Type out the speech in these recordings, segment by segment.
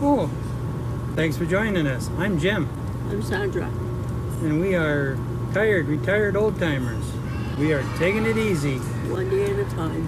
Oh, thanks for joining us. I'm Jim. I'm Sandra. And we are retired old timers. We are taking it easy. One day at a time.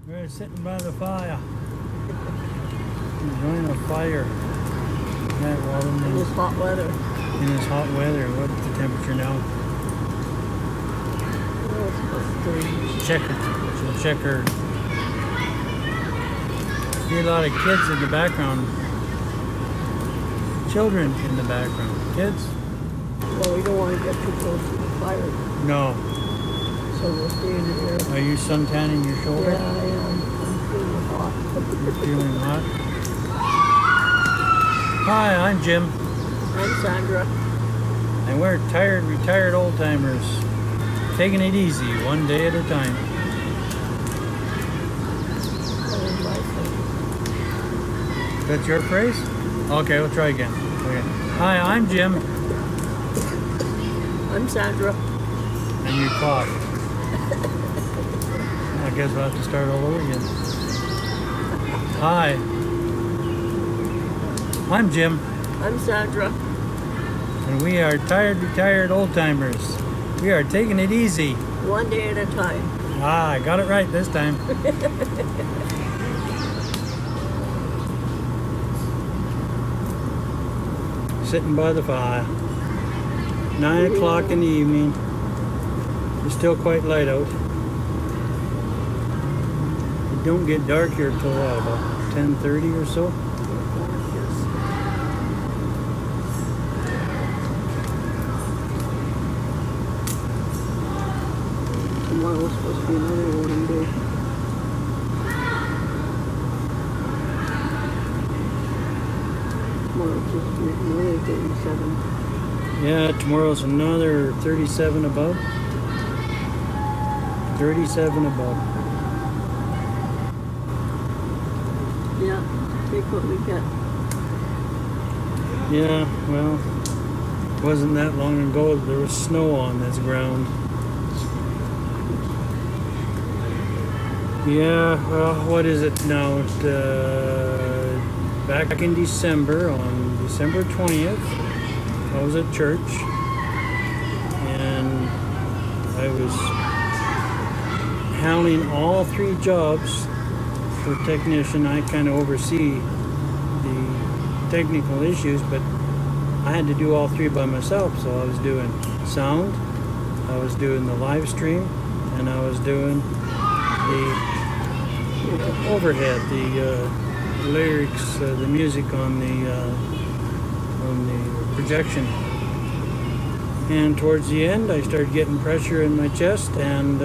We're sitting by the fire. Enjoying a fire. That Walden It was hot weather. In this hot weather. What's the temperature now? Oh, it's supposed to be. Check her. See a lot of kids in the background. Children in the background. Kids? Well, we don't want to get too close to the fire, No. so we'll stay in the air. Are you suntanning your shoulder? Yeah, I am. I'm feeling hot. You're feeling hot? Hi, I'm Jim. I'm Sandra. And we're tired, retired old timers. Taking it easy, one day at a time. I'm Michael. That's your phrase? Okay, we'll try again. Okay. Hi, I'm Jim. I'm Sandra. And you coughed. I guess we'll have to start all over again. Hi. I'm Jim. I'm Sandra. And we are tired, retired old timers. We are taking it easy. One day at a time. Ah, I got it right this time. Sitting by the fire. 9 o'clock in the evening. It's still quite light out. It don't get dark here till about 10:30 or so. Tomorrow's supposed to be another warm day. Tomorrow's supposed to be another 37. Yeah, tomorrow's another 37 above. 37 above. Yeah, take what we get. Yeah, well, wasn't that long ago there was snow on this ground. Yeah, well, what is it now? Back in December, on December 20th, I was at church, and I was handling all 3 jobs for technician. I kind of oversee the technical issues, but I had to do all 3 by myself. So I was doing sound, I was doing the live stream, and I was doing the overhead, the lyrics, the music on the projection. And towards the end, I started getting pressure in my chest, and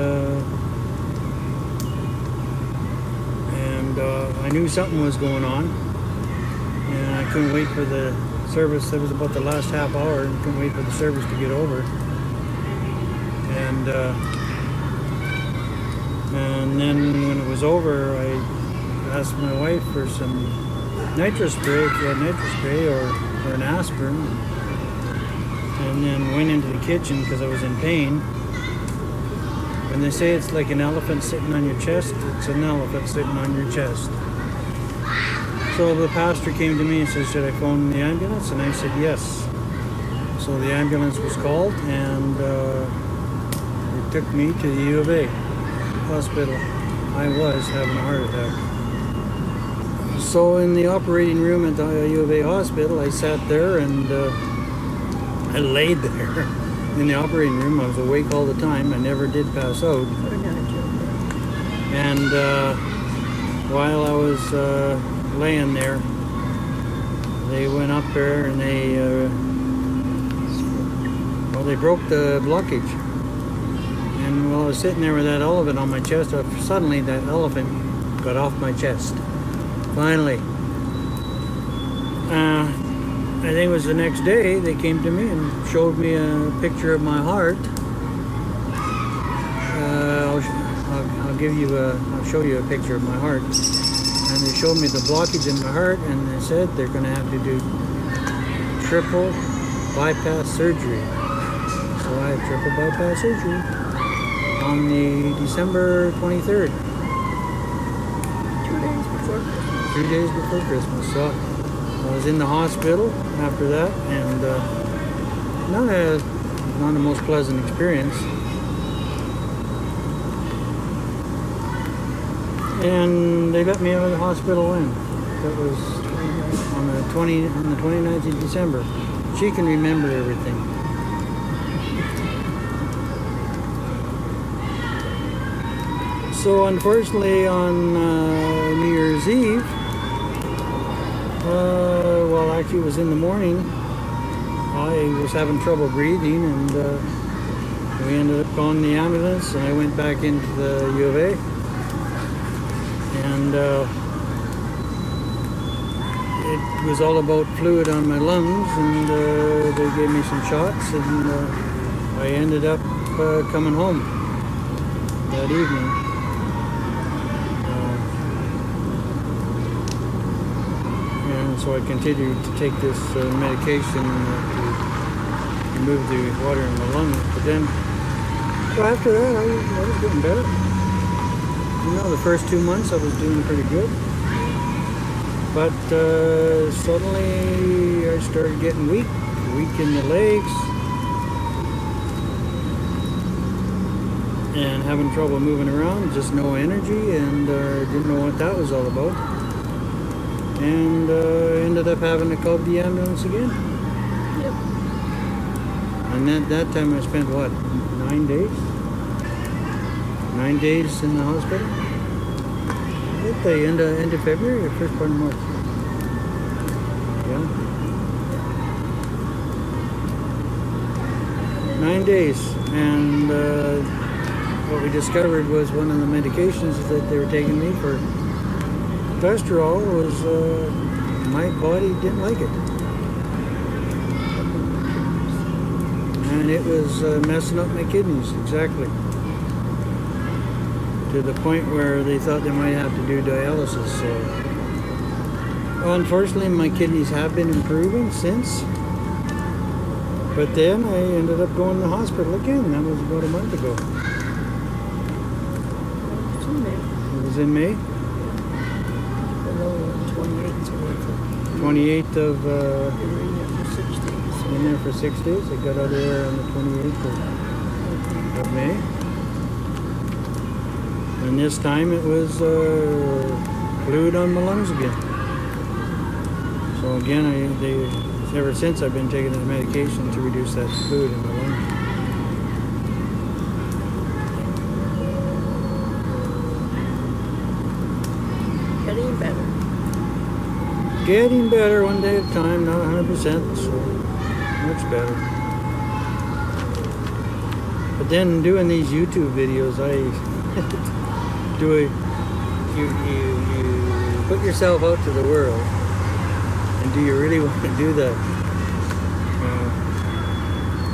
I knew something was going on, and I couldn't wait for the service. That was about the last half hour, and couldn't wait for the service to get over. And then when it was over, I asked my wife for some nitro spray, if she had nitro spray, or an aspirin, and then went into the kitchen because I was in pain. When they say it's like an elephant sitting on your chest, it's an elephant sitting on your chest. So the pastor came to me and said, should I phone the ambulance? And I said yes. So the ambulance was called, and it took me to the U of A hospital. I was having a heart attack. So in the operating room at the U of A hospital, I sat there and I laid there in the operating room. I was awake all the time. I never did pass out. And while I was laying there, they went up there and they broke the blockage. And while I was sitting there with that elephant on my chest, suddenly that elephant got off my chest. Finally. I think it was the next day, they came to me and showed me a picture of my heart. I'll show you a picture of my heart. And they showed me the blockage in my heart, and they said they're going to have to do triple bypass surgery. So I had triple bypass surgery on the December 23rd. 2 days before Christmas. 3 days before Christmas. So I was in the hospital after that, and not the most pleasant experience. And they got me out of the hospital when? That was on the 29th of December. She can remember everything. So unfortunately on New Year's Eve, Well, actually, it was in the morning. I was having trouble breathing, and we ended up calling the ambulance, and I went back into the U of A. And it was all about fluid on my lungs, and they gave me some shots, and I ended up coming home that evening. And so I continued to take this medication to remove the water in my lungs. But then, so after that, I was getting better. You know, the first 2 months I was doing pretty good. But suddenly I started getting weak in the legs, and having trouble moving around, just no energy, and didn't know what that was all about. And ended up having to call the ambulance again. Yep. And that time I spent, what, 9 days? 9 days in the hospital? At the end of February or first part of March? Yeah. 9 days. And what we discovered was one of the medications that they were taking me for cholesterol was, my body didn't like it. And it was messing up my kidneys, exactly. To the point where they thought they might have to do dialysis. So, well, unfortunately, my kidneys have been improving since. But then I ended up going to the hospital again. That was about a month ago. It's in May. It was in May. 28th of, in there for 6 days. I got out of there on the 28th of May. And this time it was fluid on my lungs again. So again, ever since I've been taking the medication to reduce that fluid in my lungs. Getting better. Getting better one day at a time, not 100%, so much better. But then doing these YouTube videos, you put yourself out to the world, and do you really want to do that?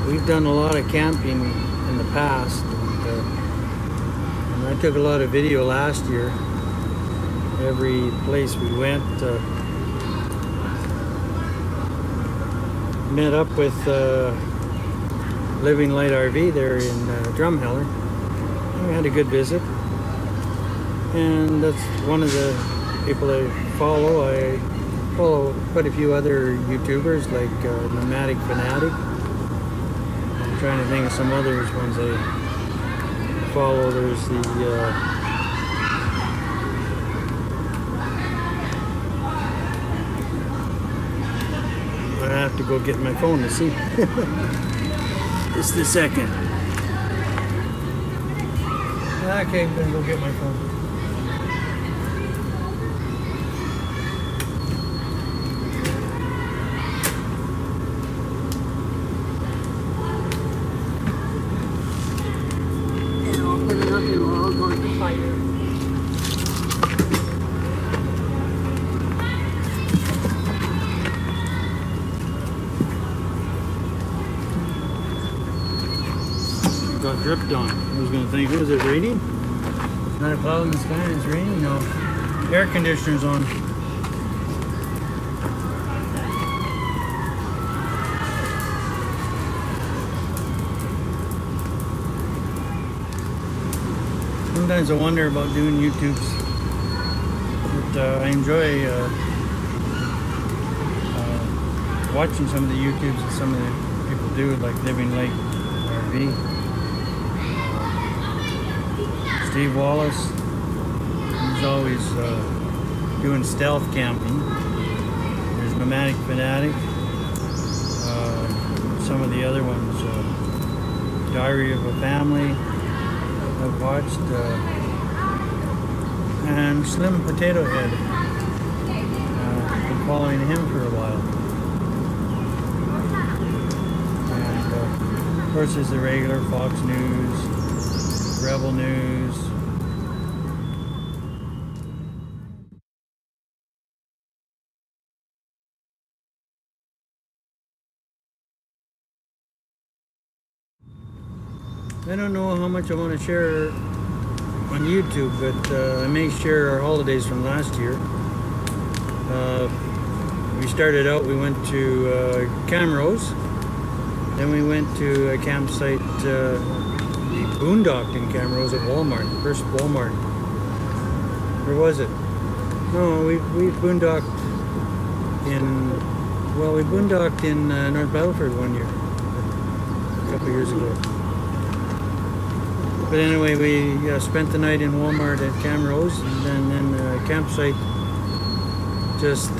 We've done a lot of camping in the past, and I took a lot of video last year. Every place we went, met up with Living Light RV there in Drumheller. We had a good visit, and that's one of the people I follow. I follow quite a few other YouTubers like Nomadic Fanatic. I'm trying to think of some others ones I follow. There's the I have to go get my phone to see. Just a second. Okay, I'm gonna go get my phone. And I'll put it up and we're all going to fire. Got dripped on. I was going to think, was it raining? Not a cloud in the sky and it's raining? No. Air conditioner's on. Sometimes I wonder about doing YouTubes. But I enjoy watching some of the YouTubes that some of the people do, like Living Light RV. Steve Wallace, he's always doing stealth camping. There's Nomadic Fanatic, some of the other ones, Diary of a Family, I've watched, and Slim Potato Head. following him for a while. And of course, there's the regular Fox News, Rebel News. I don't know how much I want to share on YouTube, but I may share our holidays from last year. We started out, we went to Camrose, then we went to a campsite, we boondocked in Camrose at Walmart, first Walmart. Where was it? No, we boondocked in, well, we boondocked in North Battleford one year, a couple of years ago. But anyway, we spent the night in Walmart at Camrose, and then a campsite just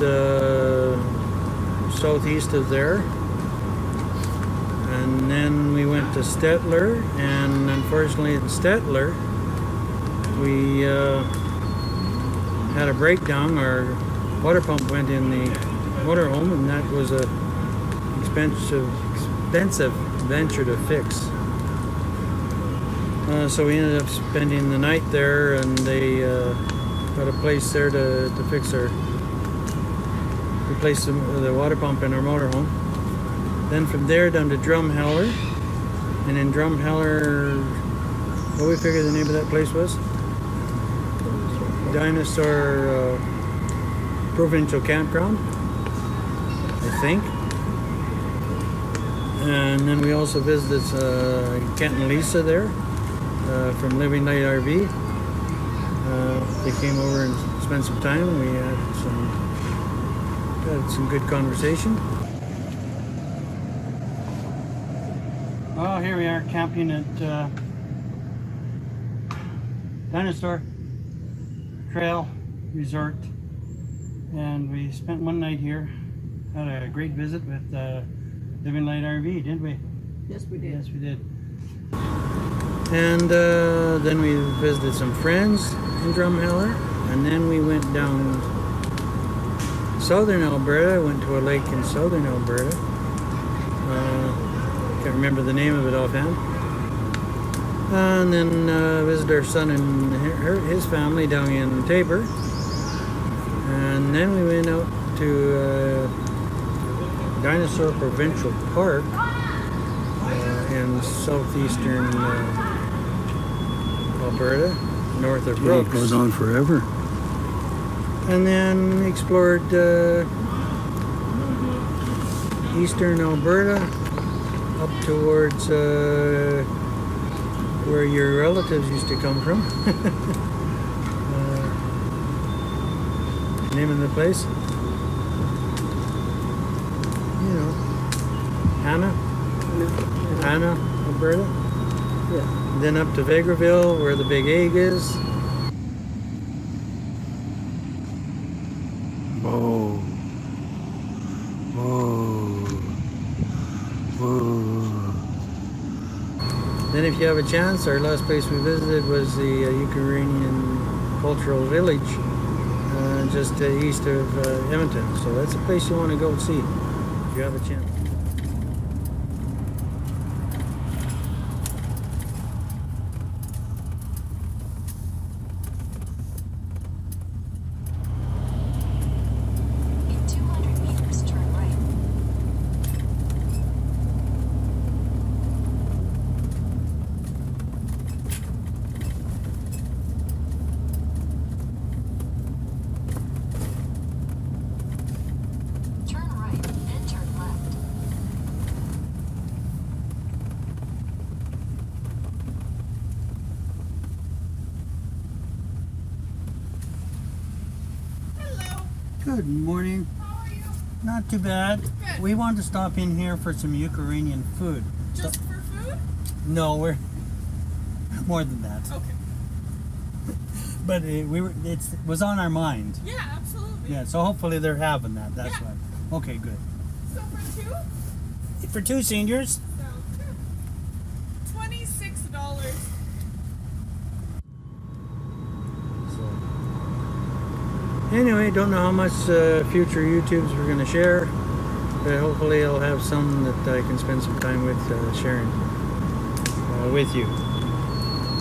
southeast of there. And then we went to Stettler, and unfortunately at Stettler, we had a breakdown. Our water pump went in the motorhome, and that was a expensive venture to fix. So we ended up spending the night there, and they got a place there to fix replace the water pump in our motorhome. Then from there down to Drumheller, and in Drumheller, what we figured the name of that place was? Dinosaur Provincial Campground, I think. And then we also visited Kent and Lisa there. From Living Light RV. They came over and spent some time. We had some good conversation. Oh, here we are camping at Dinosaur Trail Resort, and we spent one night here. Had a great visit with Living Light RV, didn't we? Yes, we did. Yes, we did. And then we visited some friends in Drumheller, and then we went down southern Alberta. Went to a lake in southern Alberta. Can't remember the name of it offhand. And then visited our son and his family down in Tabor. And then we went out to Dinosaur Provincial Park in southeastern Alberta, north of Brooks. It goes on forever. And then explored eastern Alberta up towards where your relatives used to come from. Name of the place? You know, Anna, Alberta. Yeah. Then up to Vegreville, where the Big Egg is. Whoa. Whoa. Whoa. Then if you have a chance, our last place we visited was the Ukrainian Cultural Village, just east of Edmonton. So that's a place you want to go see if you have a chance. Good morning. How are you? Not too bad. Good. We wanted to stop in here for some Ukrainian food. Just for food? No, we're more than that. Okay. But it was on our mind. Yeah, absolutely. Yeah, so hopefully they're having that. That's Yeah. why. Okay, good. So for two? For two seniors, Sounds good. $26. Anyway, don't know how much future YouTubes we're going to share, but hopefully I'll have some that I can spend some time with sharing with you.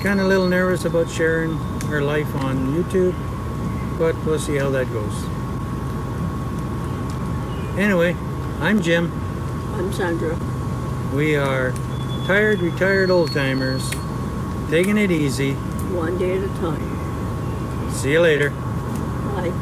Kind of a little nervous about sharing our life on YouTube, but we'll see how that goes. Anyway, I'm Jim. I'm Sandra. We are tired, retired old-timers, taking it easy. One day at a time. See you later. Bye.